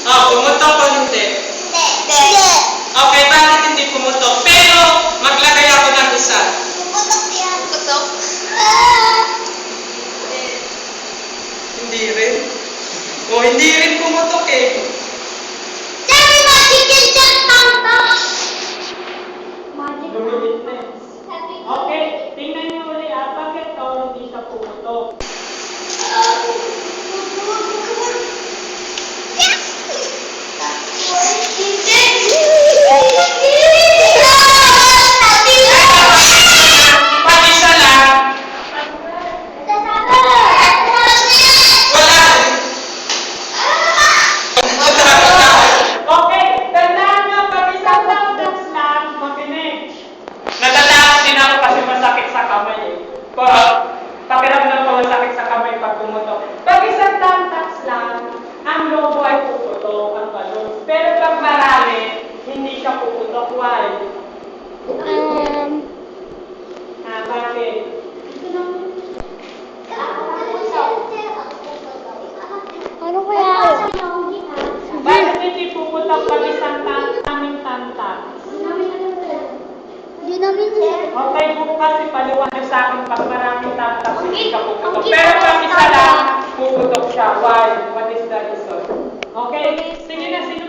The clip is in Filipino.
Pumutok o hindi? Hindi. Okay, bakit hindi pumutok? Pero, maglagay ako ng isa. Puputok yan. Puputok? Hindi rin. O, hindi rin pumutok eh. Sabi magic yan tanta. Lumilit na eh. Okay, tingnan niyo ulit bakit hindi siya pumutok? Pag isa lang, wala. Okay, tandaan nyo, pag isang rounders lang, makinig. Natatakot din ako kasi masakit sa kamay eh. Pakiramdam ko masakit sa kamay pag pumutok. Pag isang tamtax lang, ang logo ay puputok, ang balloons. Pero pag marami, hindi siya puputok. Why? Bakit? Ano kaya? Bakit hindi puputok pag isang taming tamtax? Hindi namin Okay, bukas ipaliwanag sa akin pag maraming tamtax, hindi ka puputok. Pero pag isa lang, puputok siya. Why? What is the reason? Okay, sige na, sino